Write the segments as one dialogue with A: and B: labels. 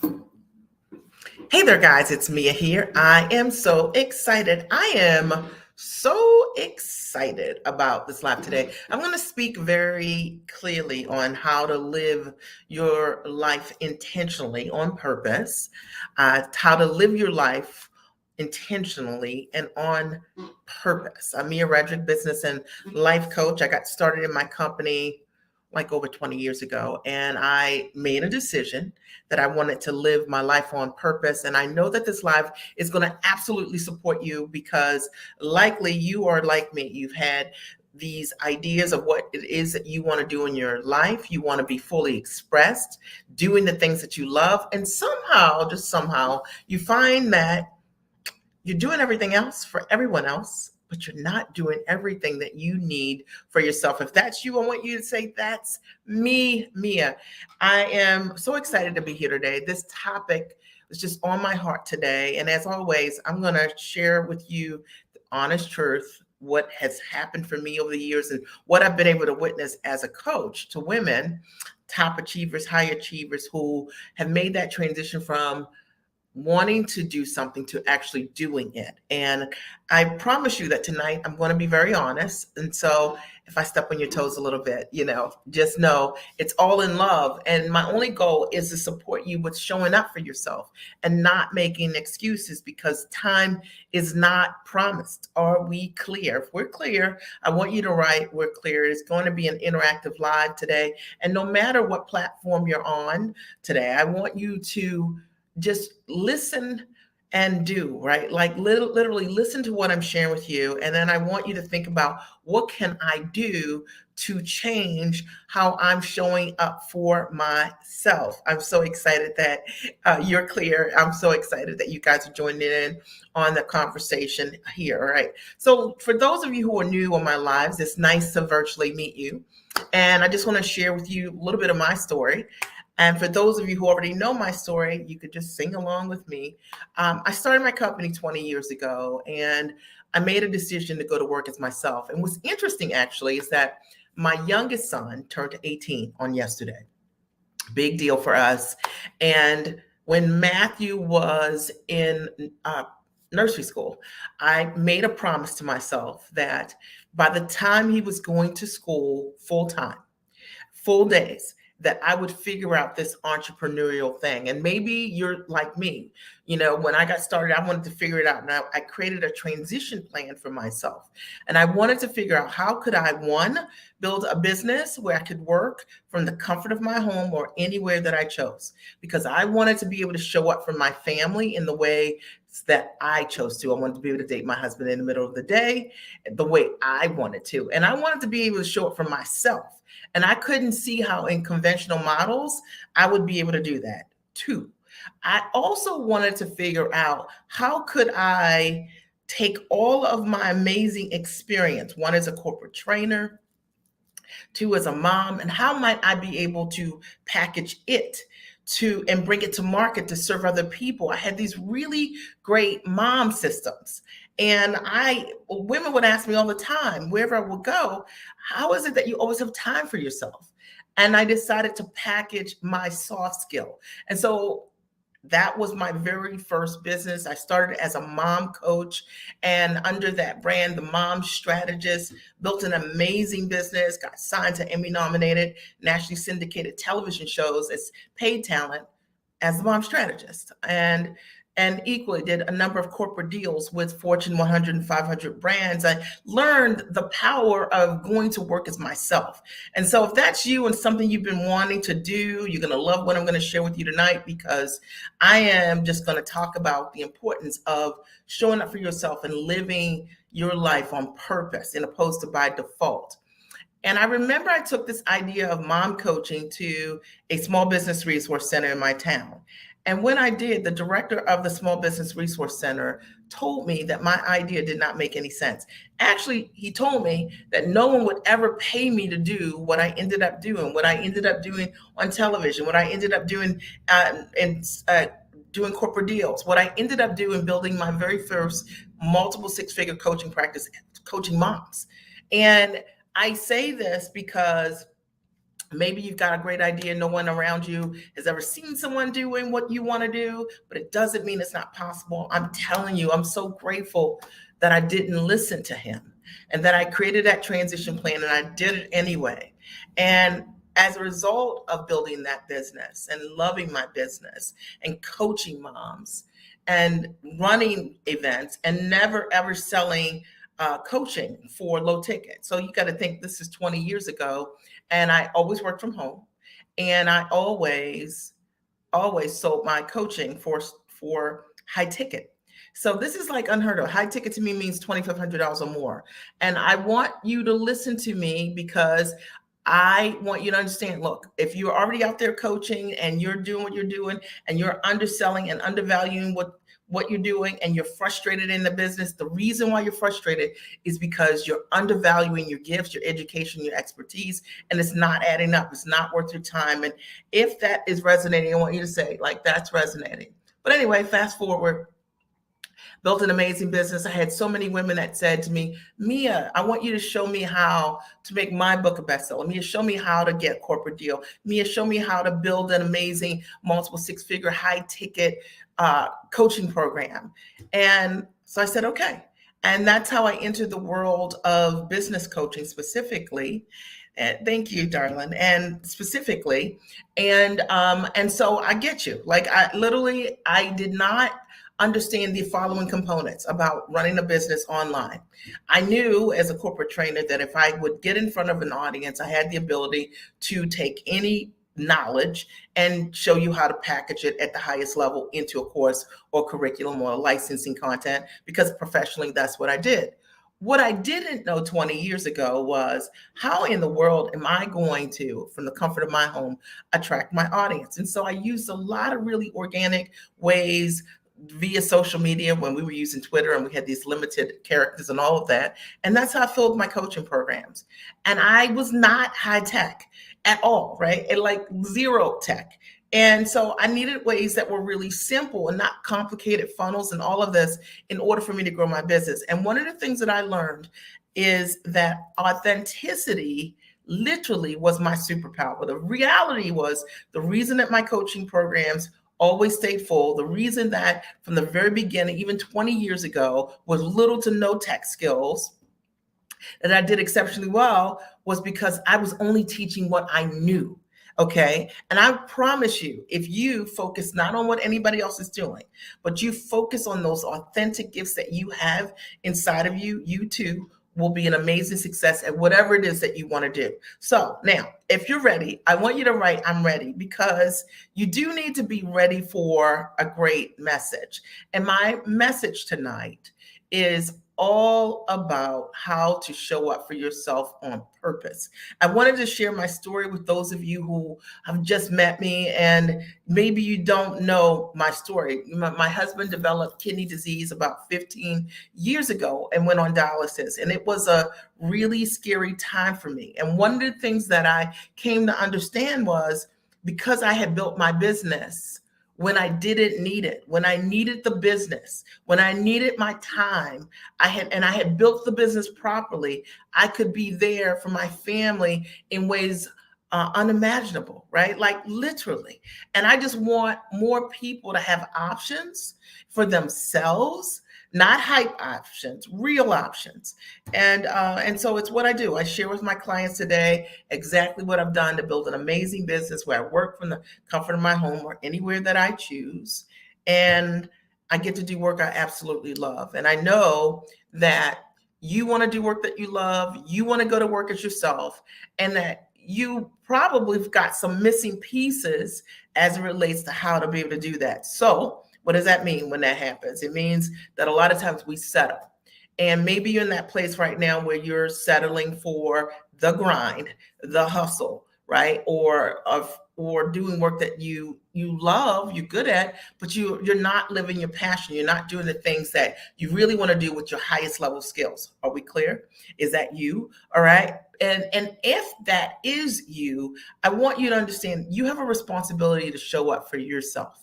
A: Hey there, guys. It's Mia here. I am so excited. I am so excited about this live today. I'm going to speak very clearly on how to live your life intentionally on purpose, how to live your life intentionally and on purpose. I'm Mia Redrick, business and life coach. I got started in my company like over 20 years ago, and I made a decision that I wanted to live my life on purpose. And I know that this live is going to absolutely support you because likely you are like me. You've had these ideas of what it is that you want to do in your life. You want to be fully expressed, doing the things that you love. And somehow, just somehow, you find that you're doing everything else for everyone else, but you're not doing everything that you need for yourself. If that's you, I want you to say, that's me, Mia. I am so excited to be here today. This topic was just on my heart today. And as always, I'm going to share with you the honest truth, what has happened for me over the years and what I've been able to witness as a coach to women, top achievers, high achievers who have made that transition from wanting to do something to actually doing it. And I promise you that tonight I'm going to be very honest. And so if I step on your toes a little bit, just know it's all in love. And my only goal is to support you with showing up for yourself and not making excuses because time is not promised. Are we clear? If we're clear, I want you to write, we're clear. It's going to be an interactive live today. And no matter what platform you're on today, I want you to just listen and do, right? Like literally listen to what I'm sharing with you. And then I want you to think about what can I do to change how I'm showing up for myself. I'm so excited that you're clear. I'm so excited that you guys are joining in on the conversation here. All right. So for those of you who are new on my lives, it's nice to virtually meet you. And I just want to share with you a little bit of my story. And for those of you who already know my story, you could just sing along with me. I started my company 20 years ago, and I made a decision to go to work as myself. And what's interesting, actually, is that my youngest son turned 18 on yesterday. Big deal for us. And when Matthew was in nursery school, I made a promise to myself that by the time he was going to school full time, full days, that I would figure out this entrepreneurial thing. And maybe you're like me. When I got started, I wanted to figure it out. Now I created a transition plan for myself. And I wanted to figure out how could I, one, build a business where I could work from the comfort of my home or anywhere that I chose. Because I wanted to be able to show up for my family in the way that I chose to. I wanted to be able to date my husband in the middle of the day the way I wanted to. And I wanted to be able to show up for myself. And I couldn't see how in conventional models I would be able to do that. Two, I also wanted to figure out how could I take all of my amazing experience, one as a corporate trainer, two as a mom, and how might I be able to package it and bring it to market to serve other people. I had these really great mom systems. And women would ask me all the time, wherever I would go, how is it that you always have time for yourself? And I decided to package my soft skill. And so that was my very first business. I started as a mom coach, and under that brand, the Mom Strategist, built an amazing business, got signed to Emmy nominated, nationally syndicated television shows as paid talent as the Mom Strategist. And equally did a number of corporate deals with Fortune 100 and 500 brands. I learned the power of going to work as myself. And so if that's you and something you've been wanting to do, you're going to love what I'm going to share with you tonight, because I am just going to talk about the importance of showing up for yourself and living your life on purpose as opposed to by default. And I remember I took this idea of mom coaching to a small business resource center in my town. And when I did, the director of the Small Business Resource Center told me that my idea did not make any sense. Actually, he told me that no one would ever pay me to do what I ended up doing on television, what I ended up doing doing corporate deals, what I ended up doing building my very first multiple six-figure coaching practice, coaching moms. And I say this because Maybe you've got a great idea. No one around you has ever seen someone doing what you want to do, but it doesn't mean it's not possible. I'm telling you, I'm so grateful that I didn't listen to him and that I created that transition plan and I did it anyway. And as a result of building that business and loving my business and coaching moms and running events and never ever selling coaching for low ticket. So you got to think this is 20 years ago, and I always worked from home, and I always sold my coaching for high ticket. So this is like unheard of. High ticket to me means $2,500 or more. And I want you to listen to me because I want you to understand, look, if you're already out there coaching and you're doing what you're doing and you're underselling and undervaluing what you're doing and you're frustrated in the business, the reason why you're frustrated is because you're undervaluing your gifts, your education, your expertise, and it's not adding up. It's not worth your time. And if that is resonating, I want you to say, like, that's resonating. But anyway, fast forward, built an amazing business. I had so many women that said to me, Mia, I want you to show me how to make my book a bestseller. Mia, show me how to get a corporate deal. Mia, show me how to build an amazing multiple six-figure high ticket coaching program. And so I said, okay. And that's how I entered the world of business coaching specifically. And thank you, darling. And specifically, and so I get you. Like I did not understand the following components about running a business online. I knew as a corporate trainer that if I would get in front of an audience, I had the ability to take any knowledge and show you how to package it at the highest level into a course or curriculum or licensing content, because professionally, that's what I did. What I didn't know 20 years ago was how in the world am I going to, from the comfort of my home, attract my audience? And so I used a lot of really organic ways via social media when we were using Twitter and we had these limited characters and all of that. And that's how I filled my coaching programs. And I was not high tech at all, right? And like zero tech. And so I needed ways that were really simple and not complicated funnels and all of this in order for me to grow my business. And one of the things that I learned is that authenticity literally was my superpower. The reality was the reason that my coaching programs always stayed full. The reason that from the very beginning, even 20 years ago, with little to no tech skills, that I did exceptionally well was because I was only teaching what I knew. Okay. And I promise you, if you focus not on what anybody else is doing, but you focus on those authentic gifts that you have inside of you, you too will be an amazing success at whatever it is that you want to do. So now, if you're ready, I want you to write, I'm ready, because you do need to be ready for a great message. And my message tonight is all about how to show up for yourself on purpose. I wanted to share my story with those of you who have just met me and maybe you don't know my story. My husband developed kidney disease about 15 years ago and went on dialysis, and it was a really scary time for me. And one of the things that I came to understand was because I had built my business when I didn't need it, when I needed the business, when I needed my time, I had built the business properly, I could be there for my family in ways unimaginable, right? Like literally. And I just want more people to have options for themselves, not hype options, real options. And so it's what I do. I share with my clients today exactly what I've done to build an amazing business where I work from the comfort of my home or anywhere that I choose. And I get to do work I absolutely love. And I know that you want to do work that you love, you want to go to work as yourself, and that you probably have got some missing pieces as it relates to how to be able to do that. So what does that mean when that happens? It means that a lot of times we settle. And maybe you're in that place right now where you're settling for the grind, the hustle, right? Or doing work that you love, you're good at, but you're not living your passion. You're not doing the things that you really want to do with your highest level skills. Are we clear? Is that you? All right. And if that is you, I want you to understand you have a responsibility to show up for yourself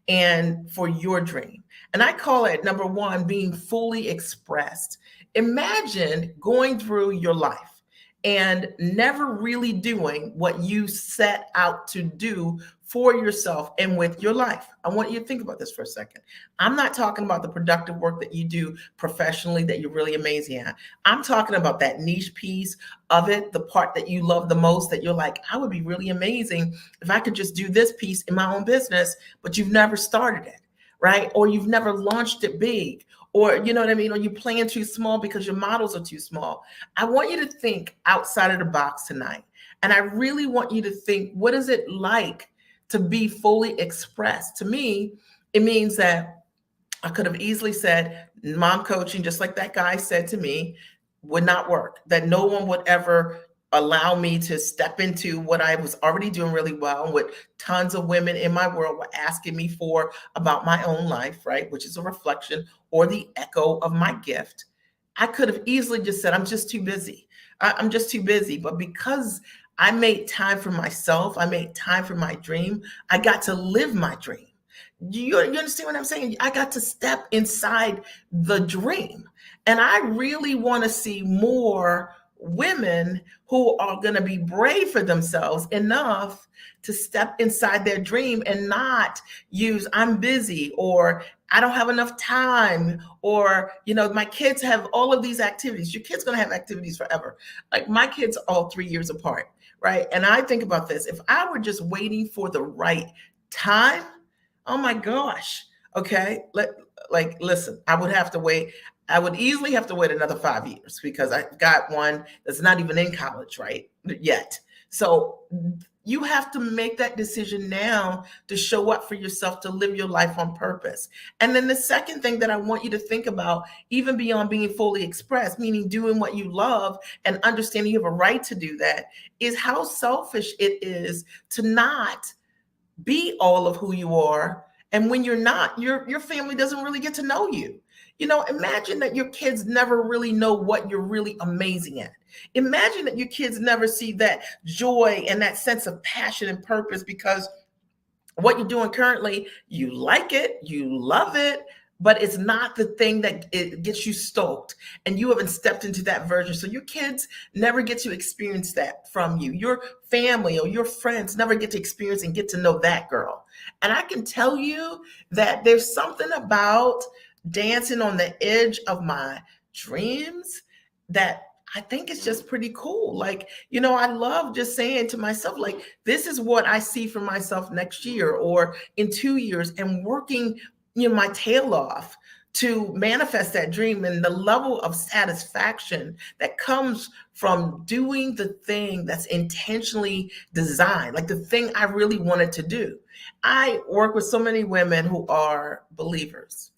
A: and for your dream. And I call it, number one, being fully expressed. Imagine going through your life and never really doing what you set out to do for yourself and with your life. I want you to think about this for a second. I'm not talking about the productive work that you do professionally that you're really amazing at. I'm talking about that niche piece of it, the part that you love the most, that you're like, I would be really amazing if I could just do this piece in my own business, but you've never started it, right? Or you've never launched it big, or you know what I mean? Or you plan too small because your models are too small. I want you to think outside of the box tonight. And I really want you to think, what is it like to be fully expressed? To me, it means that I could have easily said mom coaching, just like that guy said to me, would not work, that no one would ever allow me to step into what I was already doing really well, and what tons of women in my world were asking me for about my own life, right? Which is a reflection or the echo of my gift. I could have easily just said, I'm just too busy. I'm just too busy. But because I made time for myself, I made time for my dream, I got to live my dream. You understand what I'm saying? I got to step inside the dream. And I really want to see more women who are going to be brave for themselves enough to step inside their dream and not use I'm busy, or I don't have enough time, or my kids have all of these activities. Your kids going to have activities forever. Like my kids are all 3 years apart, right? And I think about this. If I were just waiting for the right time, oh my gosh. Okay. Listen, I would have to wait. I would easily have to wait another 5 years because I've got one that's not even in college, right? Yet. So you have to make that decision now to show up for yourself, to live your life on purpose. And then the second thing that I want you to think about, even beyond being fully expressed, meaning doing what you love and understanding you have a right to do that, is how selfish it is to not be all of who you are. And when you're not, your family doesn't really get to know you. Imagine that your kids never really know what you're really amazing at. Imagine that your kids never see that joy and that sense of passion and purpose, because what you're doing currently, you like it, you love it, but it's not the thing that it gets you stoked, and you haven't stepped into that version. So your kids never get to experience that from you. Your family or your friends never get to experience and get to know that girl. And I can tell you that there's something about dancing on the edge of my dreams that I think it's just pretty cool. I love just saying to myself, like, this is what I see for myself next year or in 2 years, and working, my tail off to manifest that dream, and the level of satisfaction that comes from doing the thing that's intentionally designed, like the thing I really wanted to do. I work with so many women who are believers,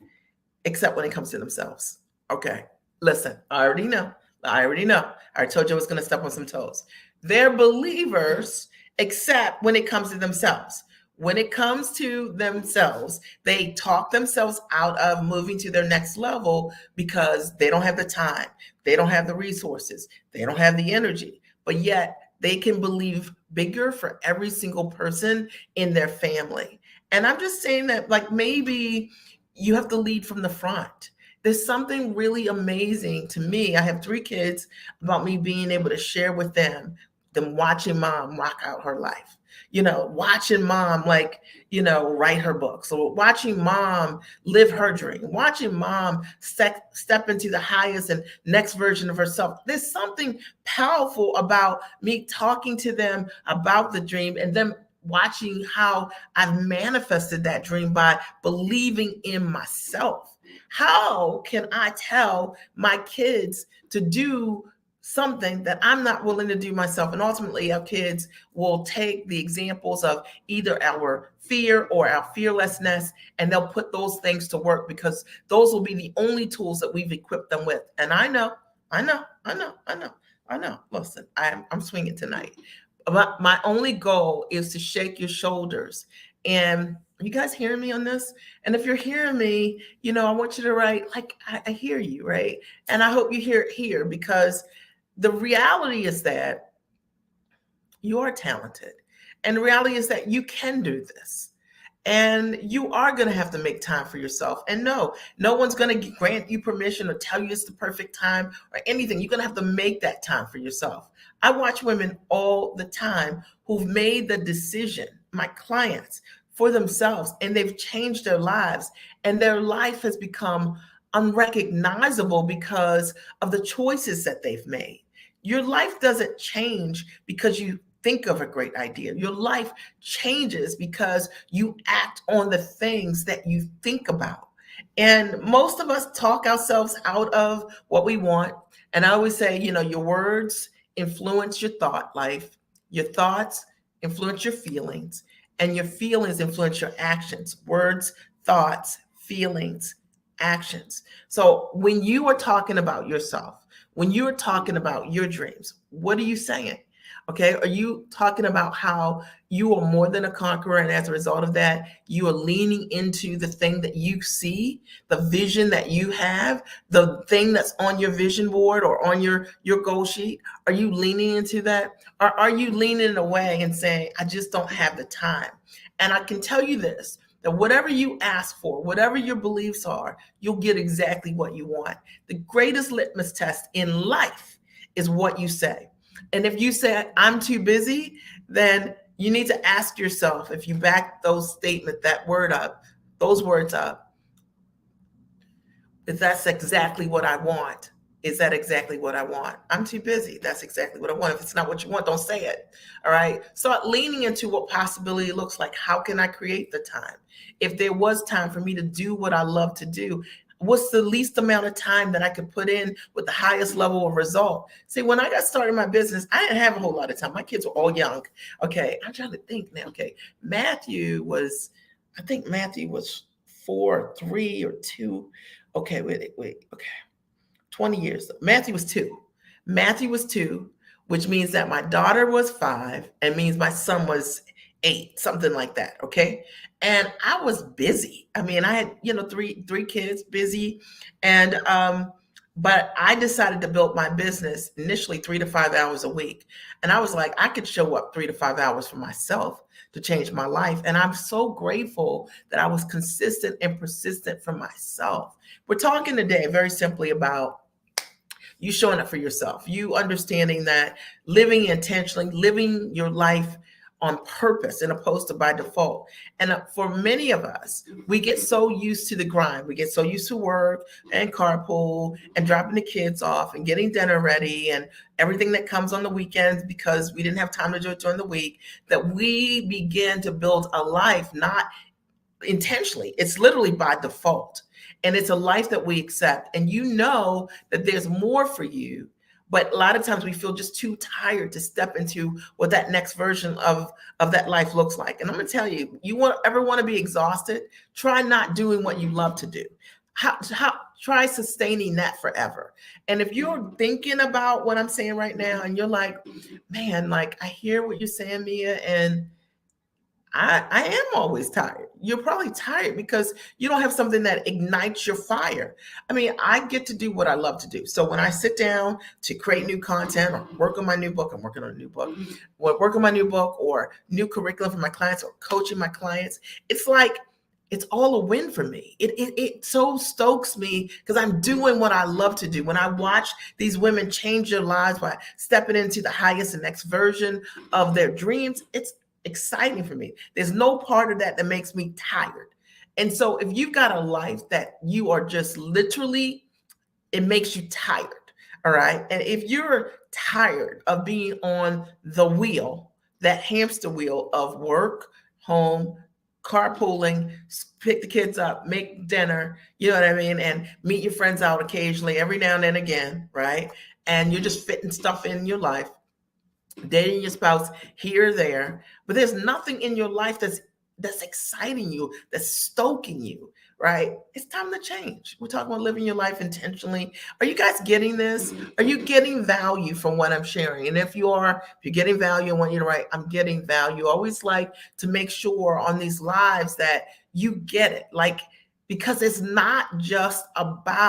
A: except when it comes to themselves. Okay, listen, I already know. I told you I was going to step on some toes. They're believers, except when it comes to themselves. When it comes to themselves, they talk themselves out of moving to their next level because they don't have the time, they don't have the resources, they don't have the energy, but yet they can believe bigger for every single person in their family. And I'm just saying that, like, maybe you have to lead from the front. There's something really amazing to me. I have 3 kids, about me being able to share with them watching mom rock out her life, watching mom, write her books, or watching mom live her dream, watching mom step into the highest and next version of herself. There's something powerful about me talking to them about the dream, and them watching how I've manifested that dream by believing in myself. How can I tell my kids to do something that I'm not willing to do myself? And ultimately, our kids will take the examples of either our fear or our fearlessness, and they'll put those things to work, because those will be the only tools that we've equipped them with. And I know. Listen, I'm swinging tonight. But my only goal is to shake your shoulders. And you guys hearing me on this? And if you're hearing me, I want you to write, like, I hear you, right? And I hope you hear it here, because the reality is that you are talented. And the reality is that you can do this. And you are going to have to make time for yourself. And no, no one's going to grant you permission or tell you it's the perfect time or anything. You're going to have to make that time for yourself. I watch women all the time who've made the decision, my clients, for themselves, and they've changed their lives, and their life has become unrecognizable because of the choices that they've made. Your life doesn't change because you think of a great idea. Your life changes because you act on the things that you think about. And most of us talk ourselves out of what we want. And I always say, your words influence your thought life, your thoughts influence your feelings, and your feelings influence your actions. Words, thoughts, feelings, actions. So when you are talking about yourself, when you're talking about your dreams, what are you saying? Okay. Are you talking about how you are more than a conqueror? And as a result of that, you are leaning into the thing that you see, the vision that you have, the thing that's on your vision board or on your goal sheet? Are you leaning into that? Or are you leaning away and saying, I just don't have the time? And I can tell you this, that whatever you ask for, whatever your beliefs are, you'll get exactly what you want. The greatest litmus test in life is what you say. And if you say, I'm too busy, then you need to ask yourself, if you back those words up, if that's exactly what I want. Is that exactly what I want? I'm too busy. That's exactly what I want. If it's not what you want, don't say it. All right. Start leaning into what possibility looks like. How can I create the time? If there was time for me to do what I love to do, what's the least amount of time that I could put in with the highest level of result? See, when I got started in my business, I didn't have a whole lot of time. My kids were all young. Okay. I'm trying to think now. Okay. I think Matthew was 4, 3, or 2. Okay. Wait. Okay. 20 years. Matthew was 2. Matthew was 2, which means that my daughter was 5 and means my son was 8, something like that. Okay. And I was busy. I mean, I had, three kids, busy. And, but I decided to build my business initially 3 to 5 hours a week. And I was like, I could show up 3 to 5 hours for myself to change my life. And I'm so grateful that I was consistent and persistent for myself. We're talking today very simply about you showing up for yourself, you understanding that living intentionally, living your life on purpose and opposed to by default. And for many of us, we get so used to the grind. We get so used to work and carpool and dropping the kids off and getting dinner ready and everything that comes on the weekends because we didn't have time to do it during the week, that we begin to build a life not intentionally. It's literally by default. And it's a life that we accept. And you know that there's more for you. But a lot of times we feel just too tired to step into what that next version of that life looks like. And I'm going to tell you, ever want to be exhausted? Try not doing what you love to do. Try sustaining that forever. And if you're thinking about what I'm saying right now and you're like, man, like I hear what you're saying, Mia, and I am always tired. You're probably tired because you don't have something that ignites your fire. I mean, I get to do what I love to do. So when I sit down to create new content or work on my new book, I'm working on a new book, work on my new book or new curriculum for my clients or coaching my clients, it's like, it's all a win for me. It so stokes me because I'm doing what I love to do. When I watch these women change their lives by stepping into the highest and next version of their dreams, it's exciting for me. There's no part of that makes me tired. And so if you've got a life that you are just literally, it makes you tired. All right. And if you're tired of being on the wheel, that hamster wheel of work, home, carpooling, pick the kids up, make dinner, you know what I mean? And meet your friends out occasionally, every now and then again, right? And you're just fitting stuff in your life, dating your spouse here or there, but there's nothing in your life that's exciting you, that's stoking you, right? It's time to change. We're talking about living your life intentionally. Are you guys getting this? Are you getting value from what I'm sharing? And if you're getting value, I want you to write, I'm getting value. I always like to make sure on these lives that you get it, like, because it's not just about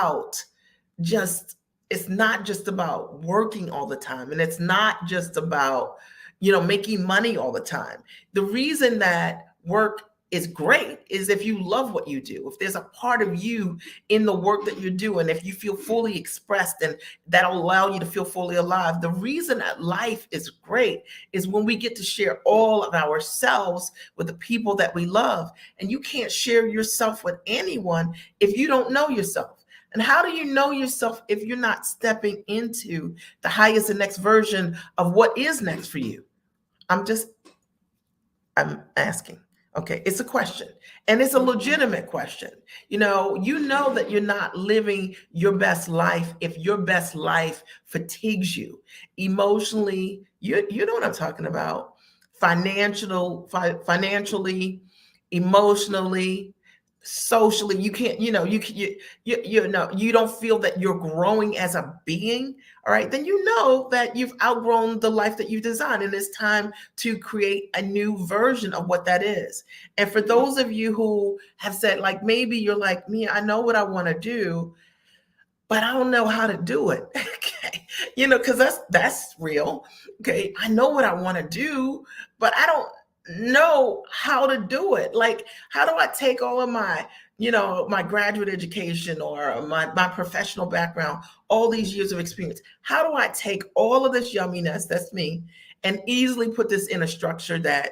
A: working all the time, and it's not just about making money all the time. The reason that work is great is if you love what you do. If there's a part of you in the work that you're doing, if you feel fully expressed, and that'll allow you to feel fully alive. The reason that life is great is when we get to share all of ourselves with the people that we love. And you can't share yourself with anyone if you don't know yourself. And how do you know yourself if you're not stepping into the highest and next version of what is next for you? I'm asking. Okay, it's a question, and it's a legitimate question. You know that you're not living your best life if your best life fatigues you emotionally. You know what I'm talking about. Financially, emotionally, socially. You can't, you don't feel that you're growing as a being. All right, then you know that you've outgrown the life that you designed, and it's time to create a new version of what that is. And for those of you who have said, like, maybe you're like me, I know what I want to do, but I don't know how to do it. Okay. Because that's real. Okay. I know what I want to do, but I don't know how to do it. Like, how do I take all of my graduate education or my professional background, all these years of experience? How do I take all of this yumminess, that's me, and easily put this in a structure that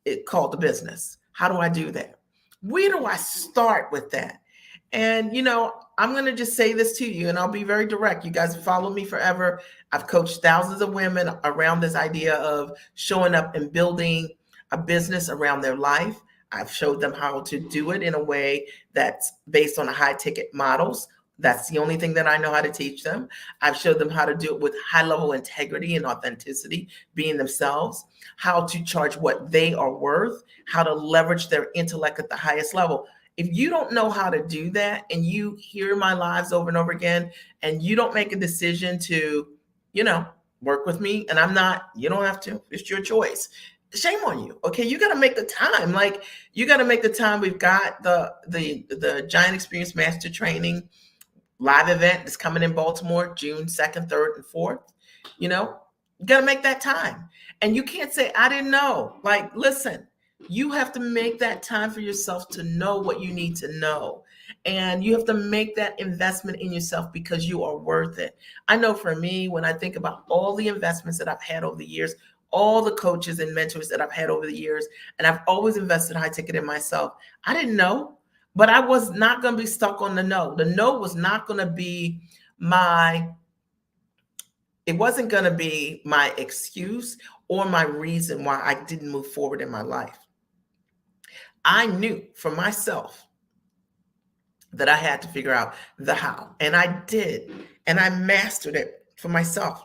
A: it called the business? How do I do that? Where do I start with that? And, I'm going to just say this to you, and I'll be very direct. You guys have followed me forever. I've coached thousands of women around this idea of showing up and building a business around their life. I've showed them how to do it in a way that's based on a high ticket models. That's the only thing that I know how to teach them. I've showed them how to do it with high level integrity and authenticity, being themselves, how to charge what they are worth, how to leverage their intellect at the highest level. If you don't know how to do that, and you hear my lives over and over again, and you don't make a decision to, work with me, and you don't have to, it's your choice. Shame on you. Okay. You got to make the time. Like, you got to make the time. We've got the Giant Experience Master Training live event that's coming in Baltimore, June 2nd, 3rd, and 4th. You got to make that time. And you can't say, I didn't know. Like, listen, you have to make that time for yourself to know what you need to know. And you have to make that investment in yourself because you are worth it. I know for me, when I think about all the investments that I've had over the years, all the coaches and mentors that I've had over the years, and I've always invested high ticket in myself. I didn't know, but I was not going to be stuck on the no. The no was not going to be it wasn't going to be my excuse or my reason why I didn't move forward in my life. I knew for myself that I had to figure out the how, and I did, and I mastered it for myself.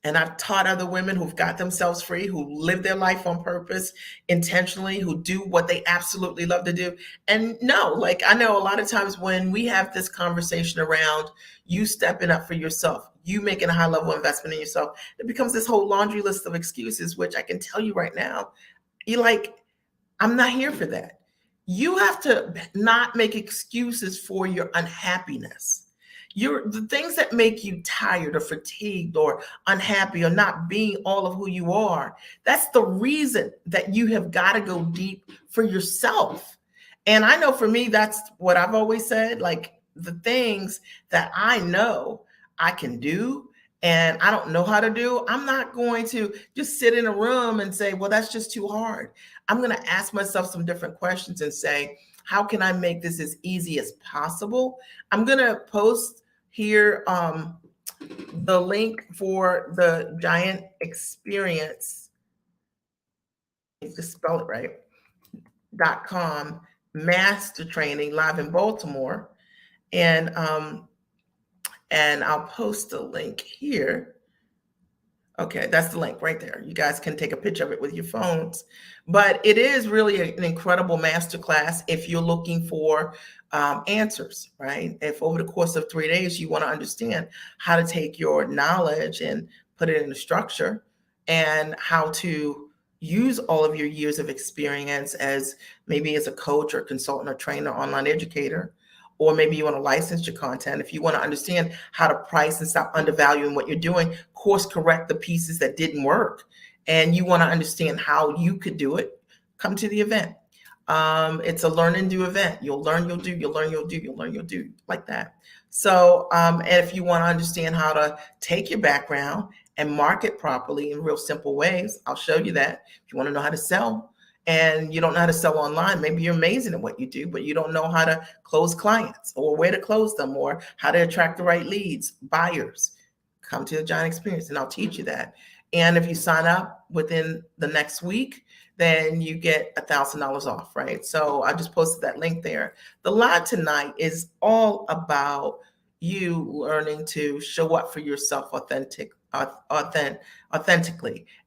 A: And I've taught other women who've got themselves free, who live their life on purpose, intentionally, who do what they absolutely love to do. And no, like, I know a lot of times when we have this conversation around you stepping up for yourself, you making a high level investment in yourself, it becomes this whole laundry list of excuses, which I can tell you right now, I'm not here for that. You have to not make excuses for your unhappiness. The things that make you tired or fatigued or unhappy or not being all of who you are, that's the reason that you have got to go deep for yourself. And I know for me, that's what I've always said, like, the things that I know I can do and I don't know how to do, I'm not going to just sit in a room and say, well, that's just too hard. I'm going to ask myself some different questions and say, how can I make this as easy as possible? I'm going to post here the link for the Giant Experience, just spell it right, .com master training live in Baltimore. And I'll post the link here. Okay, that's the link right there. You guys can take a picture of it with your phones. But it is really an incredible masterclass if you're looking for answers, right? If over the course of 3 days, you want to understand how to take your knowledge and put it in a structure, and how to use all of your years of experience as maybe as a coach or consultant or trainer, online educator, or maybe you want to license your content. If you want to understand how to price and stop undervaluing what you're doing, course correct the pieces that didn't work, and you want to understand how you could do it, come to the event. It's a learn and do event. You'll learn, you'll do, you'll learn, you'll do, you'll learn, you'll do, like that. So, and if you want to understand how to take your background and market properly in real simple ways, I'll show you that. If you want to know how to sell and you don't know how to sell online, maybe you're amazing at what you do, but you don't know how to close clients or where to close them or how to attract the right leads, buyers, come to the Giant Experience and I'll teach you that. And if you sign up within the next week, then you get $1,000 off, right? So I just posted that link there. The live tonight is all about you learning to show up for yourself authentically,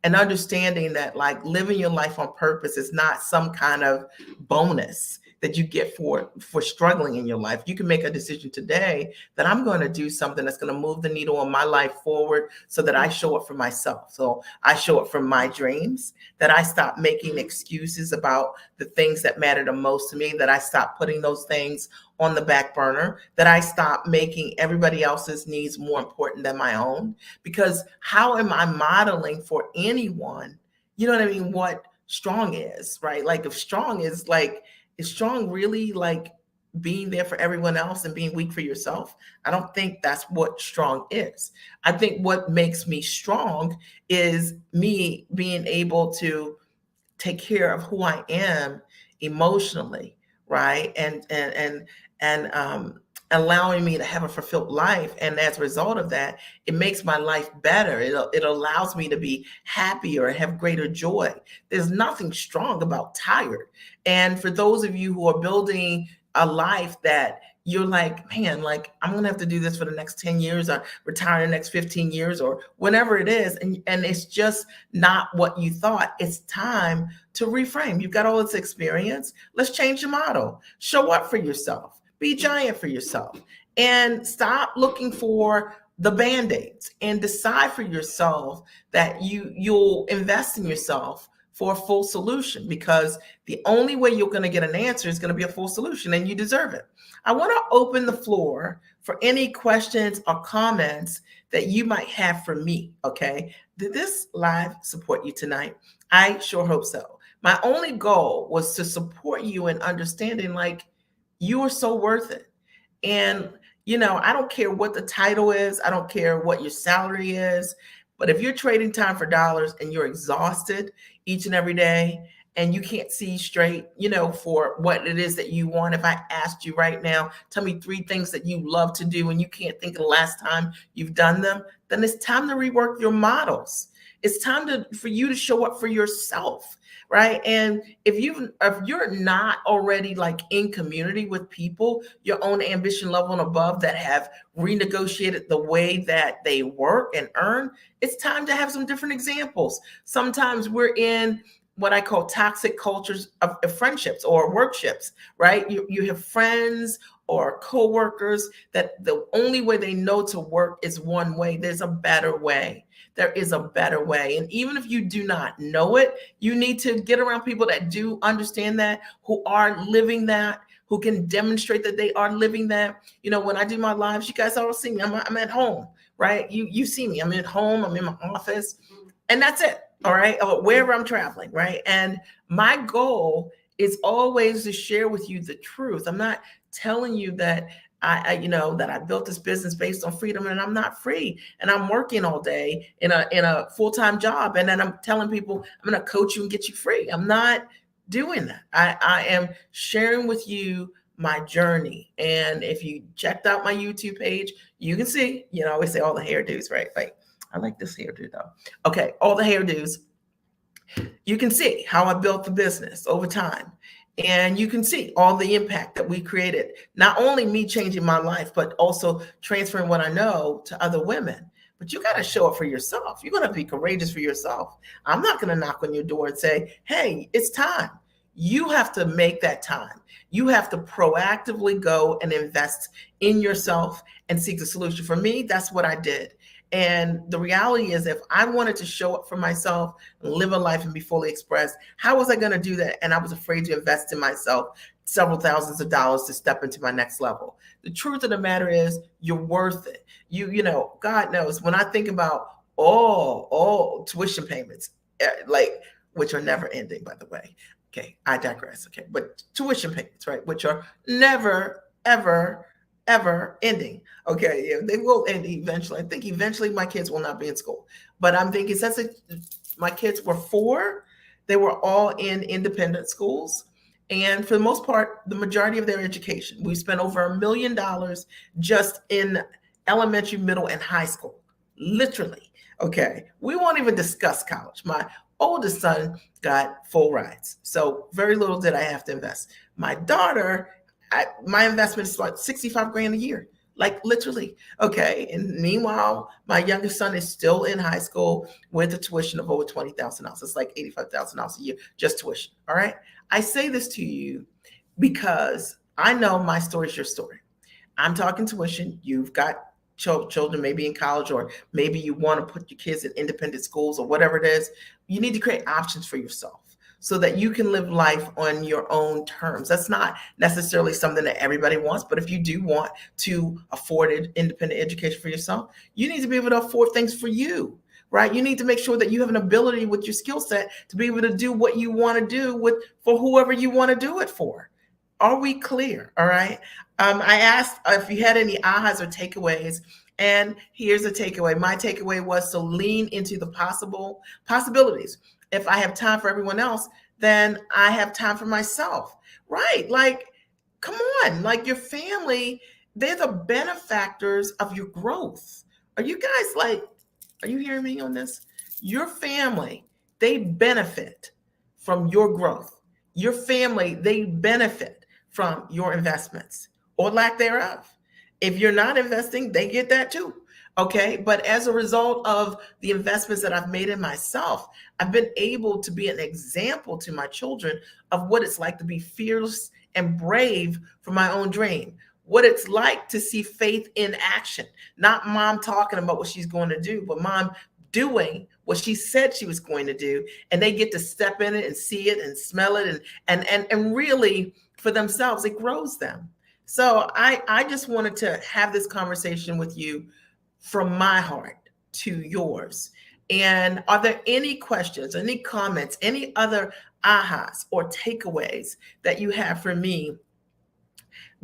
A: and understanding that like living your life on purpose is not some kind of bonus that you get for struggling in your life. You can make a decision today that I'm going to do something that's going to move the needle in my life forward so that I show up for myself. So I show up for my dreams, that I stop making excuses about the things that matter the most to me, that I stop putting those things on the back burner, that I stop making everybody else's needs more important than my own. Because how am I modeling for anyone, you know what I mean, what strong is, right? Like if strong is like, is strong really like being there for everyone else and being weak for yourself? I don't think that's what strong is. I think what makes me strong is me being able to take care of who I am emotionally, right? And allowing me to have a fulfilled life. And as a result of that, it makes my life better. It allows me to be happier, have greater joy. There's nothing strong about tired. And for those of you who are building a life that you're like, man, like I'm gonna have to do this for the next 10 years or retire in the next 15 years or whatever it is. And it's just not what you thought. It's time to reframe. You've got all this experience. Let's change your model. Show up for yourself. Be giant for yourself. And stop looking for the band-aids and decide for yourself that you'll invest in yourself for a full solution, because the only way you're going to get an answer is going to be a full solution, and you deserve it. I want to open the floor for any questions or comments that you might have for me. Okay. Did this live support you tonight? I sure hope so. My only goal was to support you in understanding like you are so worth it. And, you know, I don't care what the title is. I don't care what your salary is. But if you're trading time for dollars and you're exhausted each and every day and you can't see straight, you know, for what it is that you want. If I asked you right now, tell me 3 things that you love to do and you can't think of the last time you've done them, then it's time to rework your models. It's time for you to show up for yourself, right? And if you're not already like in community with people, your own ambition level and above, that have renegotiated the way that they work and earn, it's time to have some different examples. Sometimes we're in what I call toxic cultures of friendships or workships, right? You have friends or coworkers that the only way they know to work is one way. There's a better way. There is a better way. And even if you do not know it, you need to get around people that do understand that, who are living that, who can demonstrate that they are living that. You know, when I do my lives, you guys all see me. I'm at home, right? You see me. I'm at home. I'm in my office, and that's it. All right, or wherever I'm traveling, right? And my goal is always to share with you the truth. I'm not telling you that that I built this business based on freedom and I'm not free and I'm working all day in a full-time job, and then I'm telling people I'm going to coach you and get you free. I'm not doing that. I am sharing with you my journey. And if you checked out my YouTube page, you can see, you know, I always say all the hairdos, right? Like, I like this hairdo though. Okay, all the hairdos. You can see how I built the business over time. And you can see all the impact that we created. Not only me changing my life, but also transferring what I know to other women. But you got to show up for yourself. You're going to be courageous for yourself. I'm not going to knock on your door and say, hey, it's time. You have to make that time. You have to proactively go and invest in yourself and seek the solution. For me, that's what I did. And the reality is, if I wanted to show up for myself, live a life and be fully expressed, how was I going to do that? And I was afraid to invest in myself several thousands of dollars to step into my next level. The truth of the matter is, you're worth it. You know, God knows, when I think about all tuition payments, like, which are never ending, by the way, Okay, I digress. Okay, but tuition payments, right, which are never, ever, ever ending. Okay, yeah, they will end eventually. I think eventually my kids will not be in school, but I'm thinking since my kids were 4, they were all in independent schools. And for the most part, the majority of their education, we spent over $1 million just in elementary, middle, and high school, literally. Okay, we won't even discuss college. My oldest son got full rides. So very little did I have to invest. My daughter, my investment is like 65 grand a year, like literally. Okay. And meanwhile, my youngest son is still in high school with a tuition of over $20,000. It's like $85,000 a year, just tuition. All right. I say this to you because I know my story is your story. I'm talking tuition. You've got children maybe in college, or maybe you want to put your kids in independent schools or whatever it is. You need to create options for yourself so that you can live life on your own terms. That's not necessarily something that everybody wants, but if you do want to afford independent education for yourself, you need to be able to afford things for you. Right? You need to make sure that you have an ability with your skill set to be able to do what you want to do with for whoever you want to do it for. Are we clear? All right. I asked if you had any ahas or takeaways, and here's a takeaway. My takeaway was to lean into the possibilities. If I have time for everyone else, then I have time for myself. Right? Like, come on. Like your family, they're the benefactors of your growth. Are you guys like? Are you hearing me on this? Your family, they benefit from your growth. Your family, they benefit from your investments or lack thereof. If you're not investing, they get that too. Okay. But as a result of the investments that I've made in myself, I've been able to be an example to my children of what it's like to be fearless and brave for my own dream. What it's like to see faith in action, not mom talking about what she's going to do, but mom doing what she said she was going to do. And they get to step in it and see it and smell it and really for themselves, it grows them. So I just wanted to have this conversation with you from my heart to yours. And are there any questions, any comments, any other ahas or takeaways that you have for me?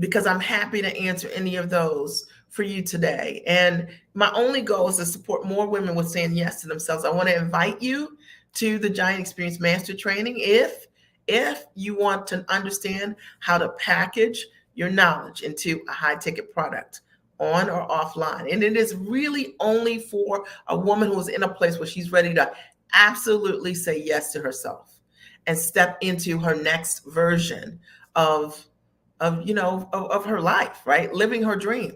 A: Because I'm happy to answer any of those for you today. And my only goal is to support more women with saying yes to themselves. I want to invite you to the Giant Experience Master Training if you want to understand how to package your knowledge into a high ticket product on or offline. And it is really only for a woman who is in a place where she's ready to absolutely say yes to herself and step into her next version of of her life, right? Living her dream,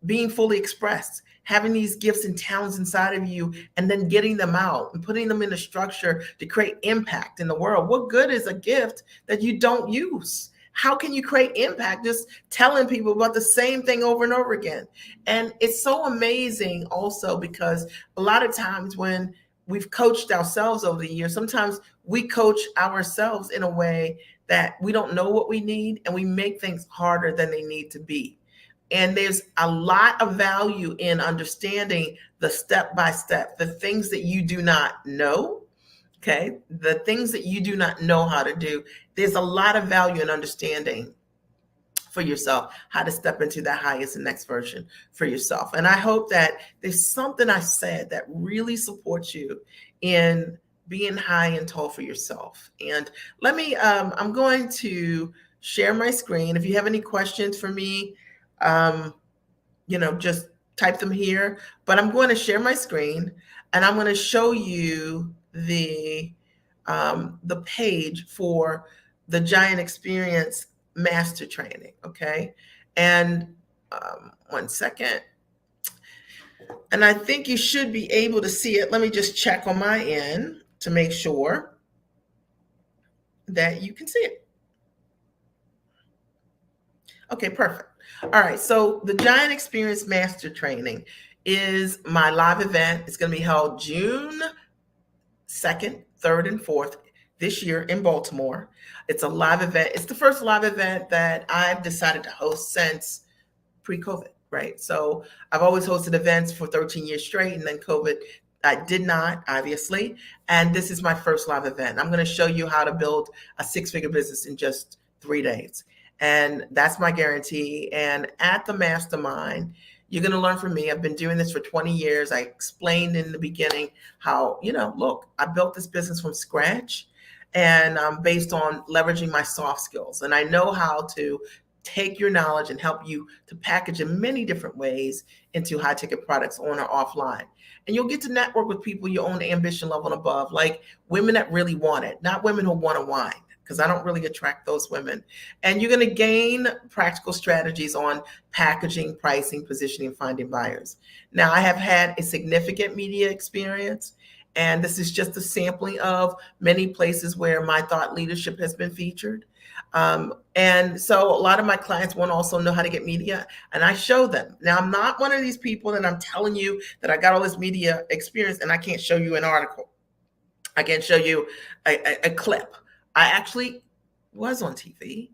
A: being fully expressed, having these gifts and talents inside of you, and then getting them out and putting them in a structure to create impact in the world. What good is a gift that you don't use? How can you create impact just telling people about the same thing over and over again? And it's so amazing also because a lot of times when we've coached ourselves over the years, sometimes we coach ourselves in a way that we don't know what we need and we make things harder than they need to be. And there's a lot of value in understanding the step by step, the things that you do not know. Okay. The things that you do not know how to do. There's a lot of value in understanding for yourself how to step into that highest and next version for yourself. And I hope that there's something I said that really supports you in being high and tall for yourself. And let me, I'm going to share my screen. If you have any questions for me, just type them here. But I'm going to share my screen and I'm going to show you the page for the Giant Experience Master Training. Okay. And 1 second. And I think you should be able to see it. Let me just check on my end to make sure that you can see it. Okay, perfect. All right, so the Giant Experience Master Training is my live event. It's going to be held June 2nd, 3rd, and 4th this year in Baltimore. It's a live event. It's the first live event that I've decided to host since pre-COVID, right? So I've always hosted events for 13 years straight, and then COVID I did not, obviously. And this is my first live event. I'm going to show you how to build a six-figure business in just 3 days. And that's my guarantee. And at the mastermind, you're going to learn from me. I've been doing this for 20 years. I explained in the beginning how, look, I built this business from scratch and based on leveraging my soft skills. And I know how to take your knowledge and help you to package in many different ways into high ticket products on or offline. And you'll get to network with people your own ambition level and above, like women that really want it, not women who want to whine, because I don't really attract those women. And you're going to gain practical strategies on packaging, pricing, positioning, finding buyers. Now, I have had a significant media experience, and this is just a sampling of many places where my thought leadership has been featured. And so a lot of my clients want to also know how to get media, and I show them. Now, I'm not one of these people that I'm telling you that I got all this media experience and I can't show you an article. I can't show you a clip. I actually was on TV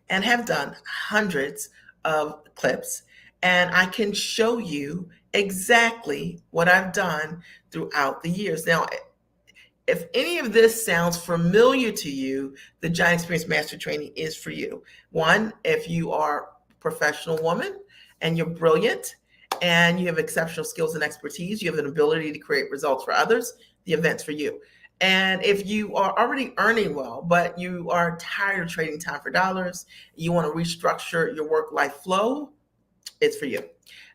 A: and have done hundreds of clips, and I can show you exactly what I've done throughout the years. Now, if any of this sounds familiar to you, the Giant Experience Master Training is for you. One, if you are a professional woman and you're brilliant and you have exceptional skills and expertise, you have an ability to create results for others, the event's for you. And if you are already earning well, but you are tired of trading time for dollars, you want to restructure your work-life flow, it's for you.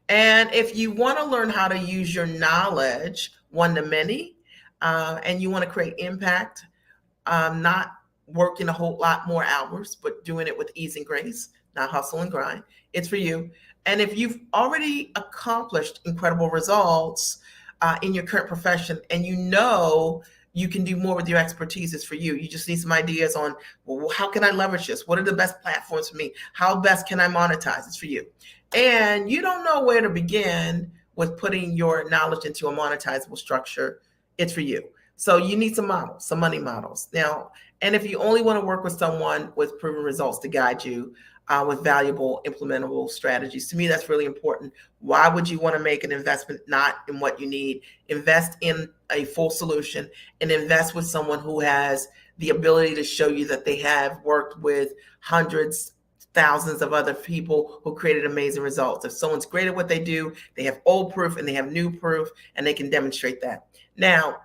A: And if you want to learn how to use your knowledge one-to-many, and you want to create impact, not working a whole lot more hours, but doing it with ease and grace, not hustle and grind, it's for you. And if you've already accomplished incredible results in your current profession and you can do more with your expertise, it's for you. You just need some ideas on, well, how can I leverage this? What are the best platforms for me? How best can I monetize? It's for you. And you don't know where to begin with putting your knowledge into a monetizable structure, it's for you. So you need some models, some money models. Now, and if you only want to work with someone with proven results to guide you with valuable implementable strategies, to me, that's really important. Why would you want to make an investment not in what you need? Invest in a full solution and invest with someone who has the ability to show you that they have worked with hundreds, thousands of other people who created amazing results. If someone's great at what they do, they have old proof and they have new proof, and they can demonstrate that. Now,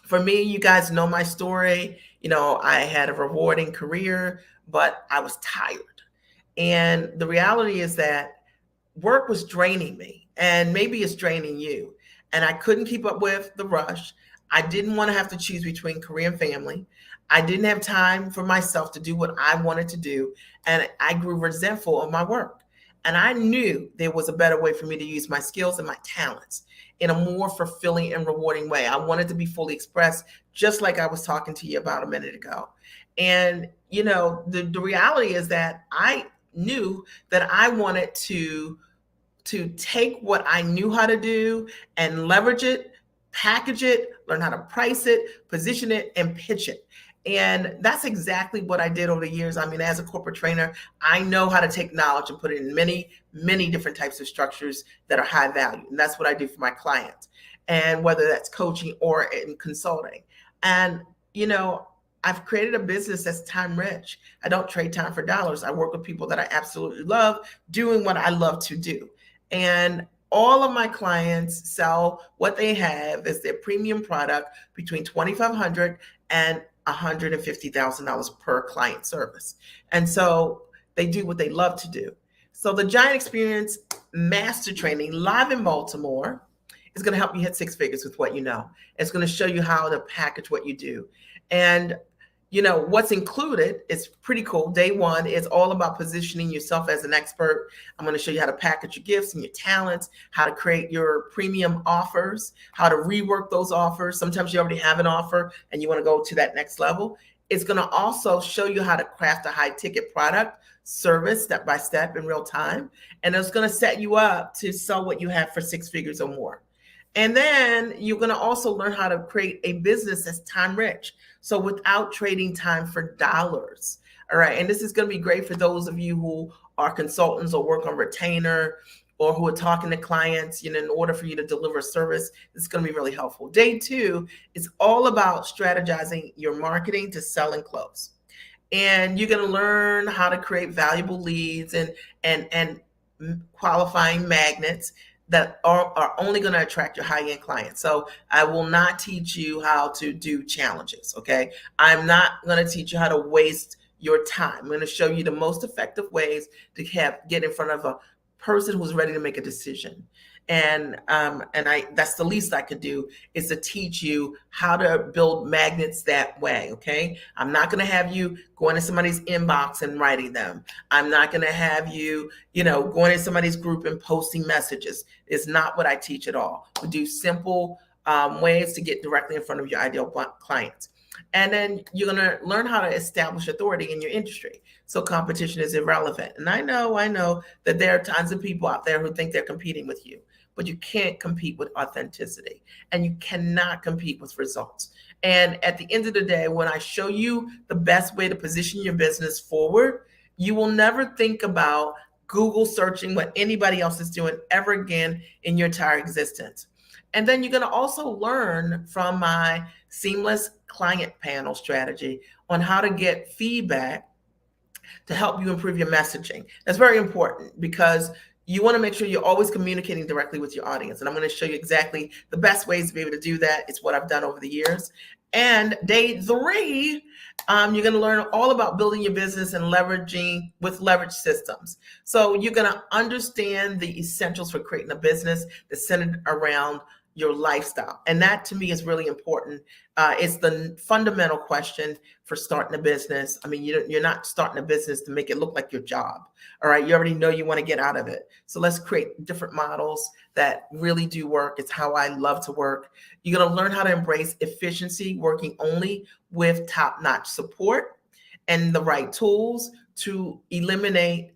A: for me, you guys know my story. I had a rewarding career, but I was tired. And the reality is that work was draining me, and maybe it's draining you. And I couldn't keep up with the rush. I didn't want to have to choose between career and family. I didn't have time for myself to do what I wanted to do. And I grew resentful of my work. And I knew there was a better way for me to use my skills and my talents in a more fulfilling and rewarding way. I wanted to be fully expressed, just like I was talking to you about a minute ago. And, the reality is that I knew that I wanted to take what I knew how to do and leverage it, package it, learn how to price it, position it, and pitch it. And that's exactly what I did over the years. I mean, as a corporate trainer, I know how to take knowledge and put it in many, many different types of structures that are high value. And that's what I do for my clients. And whether that's coaching or in consulting. And, I've created a business that's time rich. I don't trade time for dollars. I work with people that I absolutely love doing what I love to do. And all of my clients sell what they have as their premium product between $2,500 and $150,000 per client service. And so they do what they love to do. So the Giant Experience Master Training live in Baltimore is going to help you hit six figures with what you know. It's going to show you how to package what you do. And what's included is pretty cool. Day one is all about positioning yourself as an expert. I'm going to show you how to package your gifts and your talents, how to create your premium offers, how to rework those offers. Sometimes you already have an offer and you want to go to that next level. It's going to also show you how to craft a high ticket product, service step by step in real time. And it's going to set you up to sell what you have for six figures or more. And then you're going to also learn how to create a business that's time rich. So without trading time for dollars. All right. And this is going to be great for those of you who are consultants or work on retainer, or who are talking to clients, in order for you to deliver a service, it's going to be really helpful. Day 2 is all about strategizing your marketing to sell and close. And you're going to learn how to create valuable leads and qualifying magnets that are only going to attract your high-end clients. So I will not teach you how to do challenges, okay? I'm not going to teach you how to waste your time. I'm going to show you the most effective ways to get in front of a person who's ready to make a decision. And I that's the least I could do, is to teach you how to build magnets that way. Okay. I'm not going to have you going to somebody's inbox and writing them. I'm not going to have you, going in somebody's group and posting messages. It's not what I teach at all. We do simple ways to get directly in front of your ideal clients. And then you're going to learn how to establish authority in your industry. So competition is irrelevant. And I know that there are tons of people out there who think they're competing with you, but you can't compete with authenticity, and you cannot compete with results. And at the end of the day, when I show you the best way to position your business forward, you will never think about Google searching what anybody else is doing ever again in your entire existence. And then you're going to also learn from my seamless client panel strategy on how to get feedback to help you improve your messaging. That's very important, because you want to make sure you're always communicating directly with your audience. And I'm going to show you exactly the best ways to be able to do that. It's what I've done over the years. And day 3, you're going to learn all about building your business and leveraging with leverage systems. So you're going to understand the essentials for creating a business that's centered around your lifestyle. And that, to me, is really important. It's the fundamental question for starting a business. I mean, you're not starting a business to make it look like your job. All right. You already know you want to get out of it. So let's create different models that really do work. It's how I love to work. You're going to learn how to embrace efficiency, working only with top-notch support and the right tools to eliminate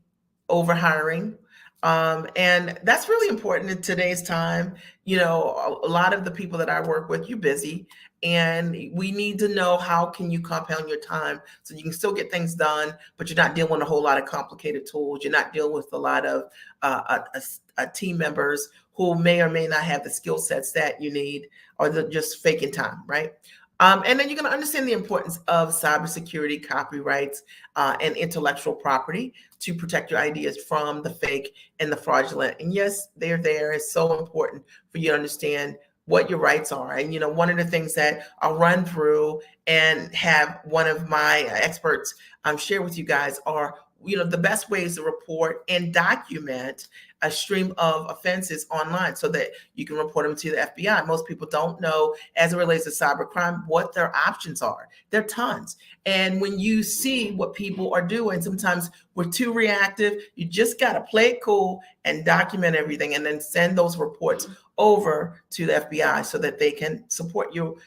A: overhiring. And that's really important in today's time. A lot of the people that I work with, you're busy, and we need to know how can you compound your time so you can still get things done, but you're not dealing with a whole lot of complicated tools. You're not dealing with a lot of team members who may or may not have the skill sets that you need, or they're just faking time, right? And then you're going to understand the importance of cybersecurity, copyrights, and intellectual property to protect your ideas from the fake and the fraudulent. And yes, they're there. It's so important for you to understand what your rights are. And, one of the things that I'll run through and have one of my experts share with you guys are, the best ways to report and document a stream of offenses online so that you can report them to the FBI. Most people don't know, as it relates to cybercrime, what their options are. There are tons. And when you see what people are doing, sometimes we're too reactive. You just got to play it cool and document everything, and then send those reports over to the FBI so that they can support you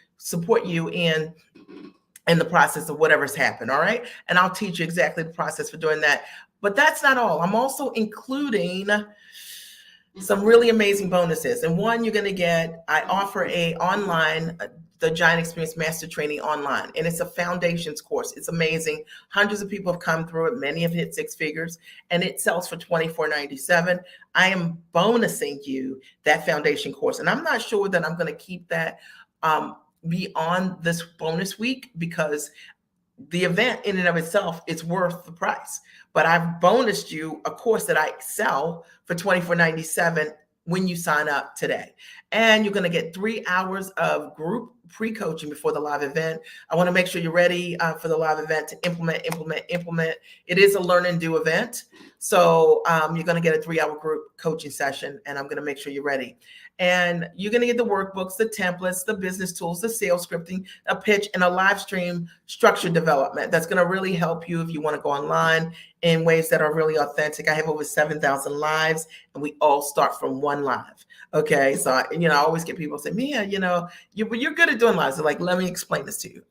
A: in the process of whatever's happened. All right. And I'll teach you exactly the process for doing that. But that's not all. I'm also including some really amazing bonuses. And one, you're going to get, I offer the Giant Experience Master Training online. And it's a foundations course. It's amazing. Hundreds of people have come through it. Many have hit 6 figures, and it sells for $24.97. I am bonusing you that foundation course. And I'm not sure that I'm going to keep that beyond this bonus week, because the event in and of itself is worth the price. But I've bonused you a course that I sell for $24.97 when you sign up today. And you're going to get 3 hours of group pre-coaching before the live event. I want to make sure you're ready for the live event to implement. It is a learn and do event. So you're going to get a 3-hour group coaching session, and I'm going to make sure you're ready. And you're going to get the workbooks, the templates, the business tools, the sales scripting, a pitch, and a live stream structure development. That's going to really help you if you want to go online in ways that are really authentic. I have over 7,000 lives, and we all start from one live. Okay. So, I always get people say, Mia, you're good at doing lives. They're like, let me explain this to you.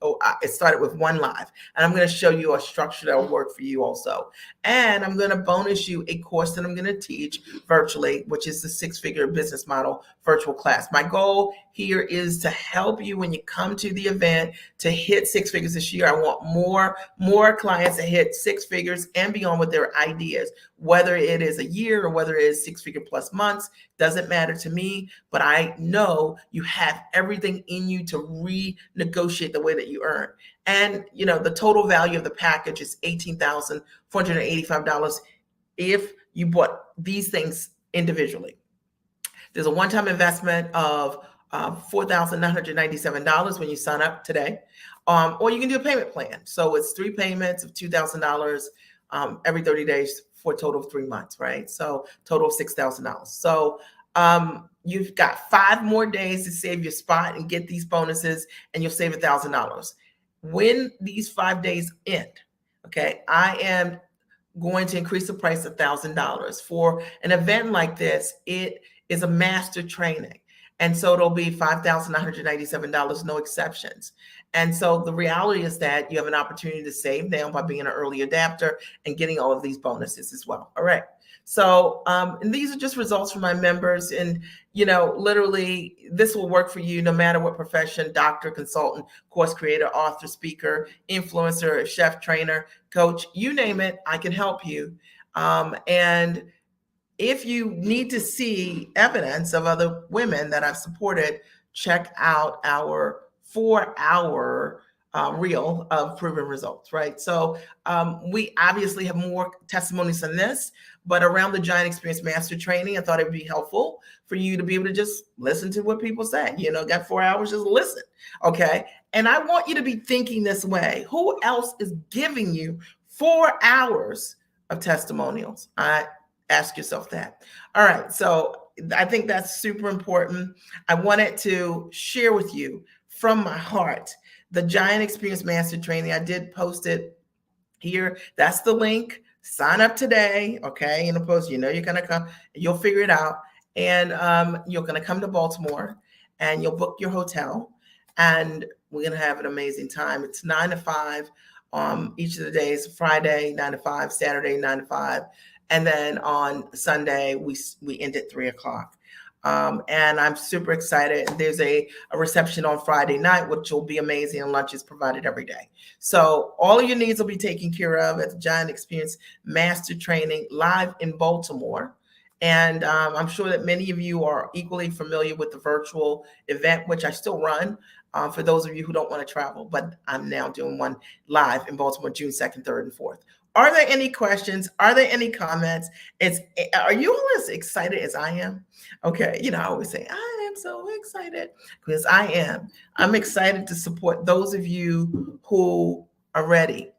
A: It started with one live, and I'm going to show you a structure that will work for you also. And I'm going to bonus you a course that I'm going to teach virtually, which is the 6-figure business model virtual class. My goal here is to help you when you come to the event to hit six figures this year. I want more clients to hit six figures and beyond with their ideas, whether it is a year or whether it is 6-figure plus months, doesn't matter to me, but I know you have everything in you to renegotiate the way that you earn. And the total value of the package is $18,485 if you bought these things individually. There's a one-time investment of $4,997 when you sign up today, or you can do a payment plan. So it's 3 payments of $2,000 every 30 days for a total of 3 months, right? So total of $6,000. So you've got 5 more days to save your spot and get these bonuses, and you'll save $1,000. When these 5 days end, okay, I am going to increase the price $1,000 for an event like this. It is a master training, and so it'll be $5,997, no exceptions. And so the reality is that you have an opportunity to save now by being an early adapter and getting all of these bonuses as well. All right. So, and these are just results from my members, and literally this will work for you no matter what profession: doctor, consultant, course creator, author, speaker, influencer, chef, trainer, coach, you name it, I can help you. And if you need to see evidence of other women that I've supported, check out our 4-hour reel of proven results, right? So we obviously have more testimonies than this, but around the Giant Experience Master Training, I thought it would be helpful for you to be able to just listen to what people say. Got 4 hours, just listen, okay? And I want you to be thinking this way: who else is giving you 4 hours of testimonials? Ask yourself that. All right, so I think that's super important. I wanted to share with you from my heart the Giant Experience Master Training. I did post it here. That's the link. Sign up today, okay? In the post, you're gonna come. You'll figure it out, and you're gonna come to Baltimore, and you'll book your hotel, and we're gonna have an amazing time. It's 9 to 5 each of the days. Friday 9 to 5, Saturday 9 to 5. And then on Sunday, we end at 3:00. And I'm super excited. There's a reception on Friday night, which will be amazing, and lunch is provided every day. So all of your needs will be taken care of at the Giant Experience Master Training live in Baltimore. And I'm sure that many of you are equally familiar with the virtual event, which I still run for those of you who don't want to travel. But I'm now doing one live in Baltimore, June 2nd, 3rd, and 4th. Are there any questions? Are there any comments? Are you all as excited as I am? Okay, I always say, I am so excited, because I am. I'm excited to support those of you who are ready,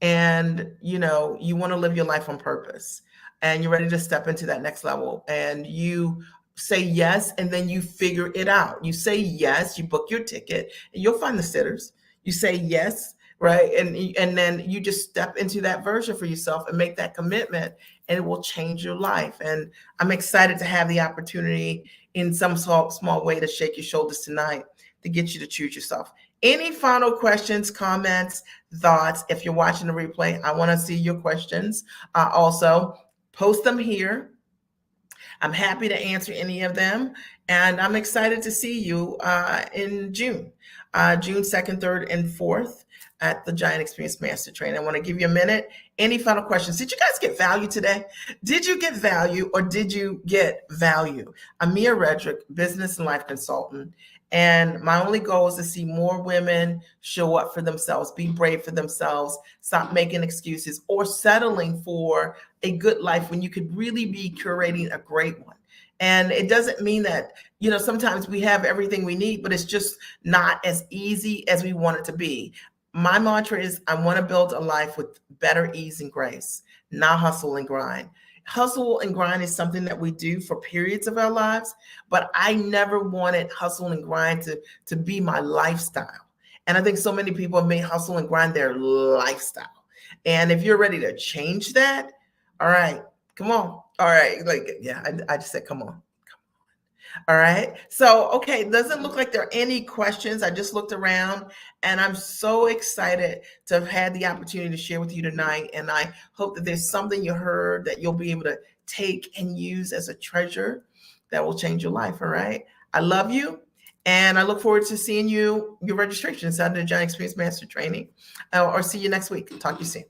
A: and you want to live your life on purpose, and you're ready to step into that next level, and you say yes, and then you figure it out. You say yes, you book your ticket, and you'll find the sitters. You say yes, right? And then you just step into that version for yourself and make that commitment, and it will change your life. And I'm excited to have the opportunity in some small way to shake your shoulders tonight to get you to choose yourself. Any final questions, comments, thoughts? If you're watching the replay, I want to see your questions. Also, post them here. I'm happy to answer any of them. And I'm excited to see you in June 2nd, 3rd, and 4th at the Giant Experience Master Training. I want to give you a minute. Any final questions? Did you guys get value today? Did you get value, or did you get value? I'm Mia Redrick, business and life consultant. And my only goal is to see more women show up for themselves, be brave for themselves, stop making excuses or settling for a good life when you could really be curating a great one. And it doesn't mean that, sometimes we have everything we need, but it's just not as easy as we want it to be. My mantra is, I want to build a life with better ease and grace, not hustle and grind. Hustle and grind is something that we do for periods of our lives, but I never wanted hustle and grind to be my lifestyle. And I think so many people have made hustle and grind their lifestyle. And if you're ready to change that, all right, come on. All right. I just said, come on. All right. So, okay. It doesn't look like there are any questions. I just looked around, and I'm so excited to have had the opportunity to share with you tonight. And I hope that there's something you heard that you'll be able to take and use as a treasure that will change your life. All right. I love you. And I look forward to seeing your registration inside the Giant Experience Master Training, or see you next week. Talk to you soon.